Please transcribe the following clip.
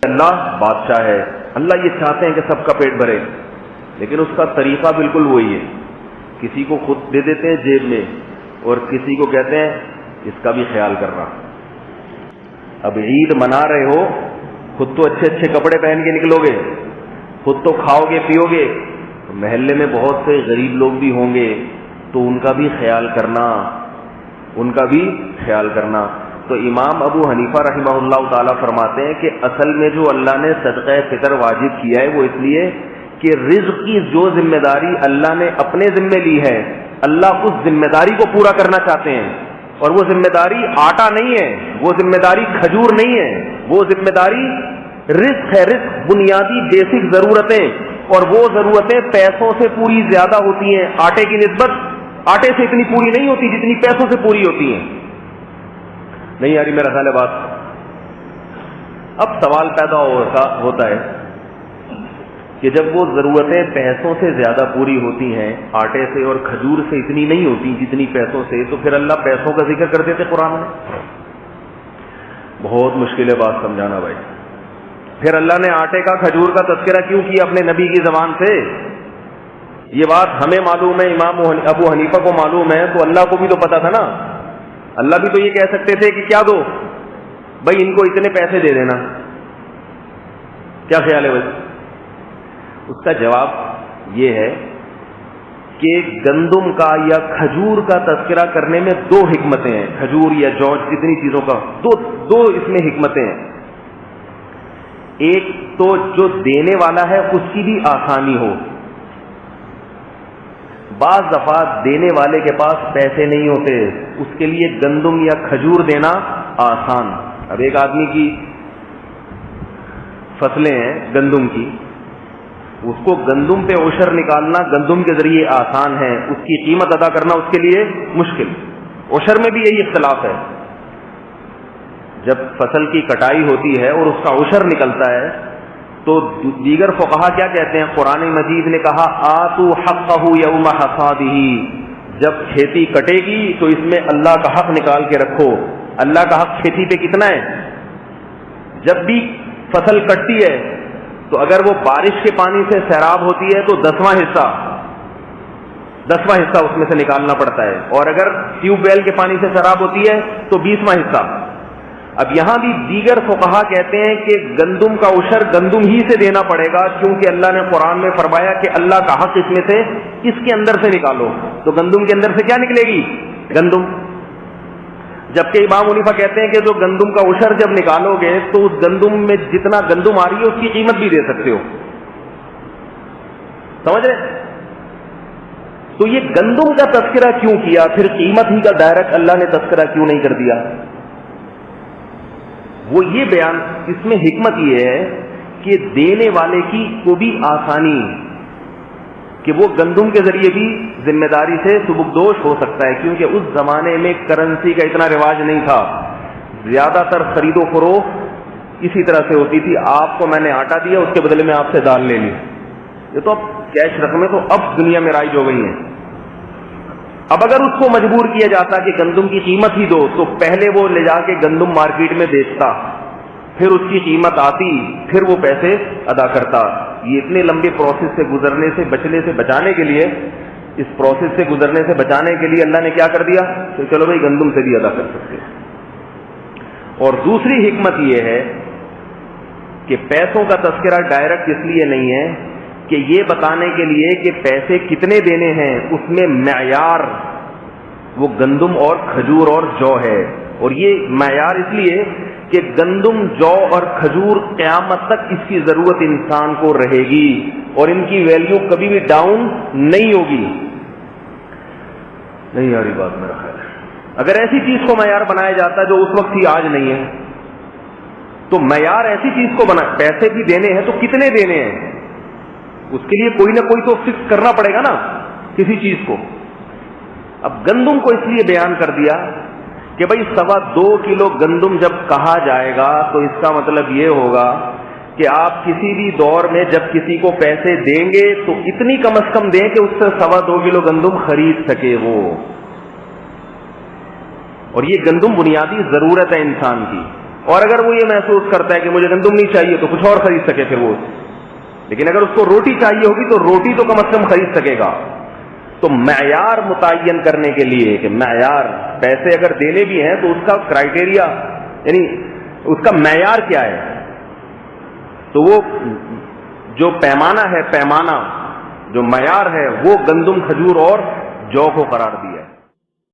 اللہ بادشاہ ہے, اللہ یہ چاہتے ہیں کہ سب کا پیٹ بھرے, لیکن اس کا طریقہ بالکل وہی ہے. کسی کو خود دے دیتے ہیں جیب میں اور کسی کو کہتے ہیں اس کا بھی خیال کرنا. اب عید منا رہے ہو, خود تو اچھے اچھے کپڑے پہن کے نکلو گے, خود تو کھاؤ گے پیو گے, محلے میں بہت سے غریب لوگ بھی ہوں گے, تو ان کا بھی خیال کرنا, ان کا بھی خیال کرنا. تو امام ابو حنیفہ رحمہ اللہ تعالیٰ فرماتے ہیں کہ اصل میں جو اللہ نے صدقہ فطر واجب کیا ہے وہ اس لیے کہ رزق کی جو ذمہ داری اللہ نے اپنے ذمہ لی ہے, اللہ اس ذمہ داری کو پورا کرنا چاہتے ہیں. اور وہ ذمہ داری آٹا نہیں ہے, وہ ذمہ داری کھجور نہیں ہے, وہ ذمہ داری رزق ہے. رزق بنیادی بیسک ضرورتیں, اور وہ ضرورتیں پیسوں سے پوری زیادہ ہوتی ہیں. آٹے کی نسبت آٹے سے اتنی پوری نہیں ہوتی جتنی پیسوں سے پوری ہوتی ہیں. نہیں آ رہی میرا خیال ہے بات. اب سوال پیدا ہوتا ہے کہ جب وہ ضرورتیں پیسوں سے زیادہ پوری ہوتی ہیں, آٹے سے اور کھجور سے اتنی نہیں ہوتی جتنی پیسوں سے, تو پھر اللہ پیسوں کا ذکر کر دیتے قرآن میں. بہت مشکل ہے بات سمجھانا بھائی. پھر اللہ نے آٹے کا کھجور کا تذکرہ کیوں کیا اپنے نبی کی زبان سے؟ یہ بات ہمیں معلوم ہے, امام ابو حنیفہ کو معلوم ہے, تو اللہ کو بھی تو پتا تھا نا. اللہ بھی تو یہ کہہ سکتے تھے کہ کیا دو بھائی, ان کو اتنے پیسے دے دینا. کیا خیال ہے بھائی؟ اس کا جواب یہ ہے کہ گندم کا یا کھجور کا تذکرہ کرنے میں دو حکمتیں ہیں. کھجور یا جو جتنی چیزوں کا دو اس میں حکمتیں ہیں. ایک تو جو دینے والا ہے اس کی بھی آسانی ہو. بعض دفعہ دینے والے کے پاس پیسے نہیں ہوتے, اس کے لیے گندم یا کھجور دینا آسان. اب ایک آدمی کی فصلیں ہیں گندم کی, اس کو گندم پہ عشر نکالنا گندم کے ذریعے آسان ہے, اس کی قیمت ادا کرنا اس کے لیے مشکل. عشر میں بھی یہی اختلاف ہے. جب فصل کی کٹائی ہوتی ہے اور اس کا عشر نکلتا ہے تو دیگر فقہا کیا کہتے ہیں؟ قرآن مجید نے کہا آتو حقہ یوم حصادہ, جب کھیتی کٹے گی تو اس میں اللہ کا حق نکال کے رکھو. اللہ کا حق کھیتی پہ کتنا ہے؟ جب بھی فصل کٹتی ہے تو اگر وہ بارش کے پانی سے سیراب ہوتی ہے تو 10واں حصہ اس میں سے نکالنا پڑتا ہے, اور اگر ٹیوب ویل کے پانی سے سیراب ہوتی ہے تو 20واں حصہ. اب یہاں بھی دیگر فقہا کہتے ہیں کہ گندم کا عشر گندم ہی سے دینا پڑے گا, کیونکہ اللہ نے قرآن میں فرمایا کہ اللہ کا حق اس میں سے اس کے اندر سے نکالو. تو گندم کے اندر سے کیا نکلے گی؟ گندم. جبکہ امام حنیفہ کہتے ہیں کہ جو گندم کا عشر جب نکالو گے تو اس گندم میں جتنا گندم آ رہی ہے اس کی قیمت بھی دے سکتے ہو. سمجھ رہے؟ تو یہ گندم کا تذکرہ کیوں کیا, پھر قیمت ہی کا ڈائریکٹ اللہ نے تذکرہ کیوں نہیں کر دیا؟ وہ یہ بیان, اس میں حکمت یہ ہے کہ دینے والے کی کو بھی آسانی, کہ وہ گندم کے ذریعے بھی ذمہ داری سے سبکدوش ہو سکتا ہے, کیونکہ اس زمانے میں کرنسی کا اتنا رواج نہیں تھا. زیادہ تر خرید و فروخت اسی طرح سے ہوتی تھی, آپ کو میں نے آٹا دیا اس کے بدلے میں آپ سے دال لے لی. یہ تو اب کیش رقمیں تو اب دنیا میں رائج ہو گئی ہیں. اب اگر اس کو مجبور کیا جاتا کہ گندم کی قیمت ہی دو, تو پہلے وہ لے جا کے گندم مارکیٹ میں بیچتا, پھر اس کی قیمت آتی, پھر وہ پیسے ادا کرتا. یہ اتنے لمبے پروسیس سے گزرنے سے بچانے کے لیے, اس پروسیس سے گزرنے سے بچانے کے لیے اللہ نے کیا کر دیا کہ چلو بھائی گندم سے بھی ادا کر سکتے. اور دوسری حکمت یہ ہے کہ پیسوں کا تذکرہ ڈائریکٹ اس لیے نہیں ہے کہ یہ بتانے کے لیے کہ پیسے کتنے دینے ہیں, اس میں معیار وہ گندم اور کھجور اور جو ہے. اور یہ معیار اس لیے کہ گندم, جو اور کھجور قیامت تک اس کی ضرورت انسان کو رہے گی, اور ان کی ویلیو کبھی بھی ڈاؤن نہیں ہوگی. نہیں آ رہی بات میرا خیال ہے. اگر ایسی چیز کو معیار بنایا جاتا جو اس وقت ہی آج نہیں ہے, تو معیار ایسی چیز کو بنا, پیسے بھی دینے ہیں تو کتنے دینے ہیں, اس کے لیے کوئی نہ کوئی تو فکس کرنا پڑے گا نا کسی چیز کو. اب گندم کو اس لیے بیان کر دیا کہ بھائی 2.25 کلو گندم جب کہا جائے گا تو اس کا مطلب یہ ہوگا کہ آپ کسی بھی دور میں جب کسی کو پیسے دیں گے تو اتنی کم از کم دیں کہ اس سے 2.25 کلو گندم خرید سکے وہ. اور یہ گندم بنیادی ضرورت ہے انسان کی, اور اگر وہ یہ محسوس کرتا ہے کہ مجھے گندم نہیں چاہیے تو کچھ اور خرید سکے پھر وہ، لیکن اگر اس کو روٹی چاہیے ہوگی تو روٹی تو کم از کم خرید سکے گا۔ تو معیار متعین کرنے کے لیے کہ معیار پیسے اگر دینے بھی ہیں تو اس کا کرائٹیریا یعنی اس کا معیار کیا ہے، تو وہ جو پیمانہ ہے، پیمانہ جو معیار ہے وہ گندم، کھجور اور جو کو قرار دیا ہے۔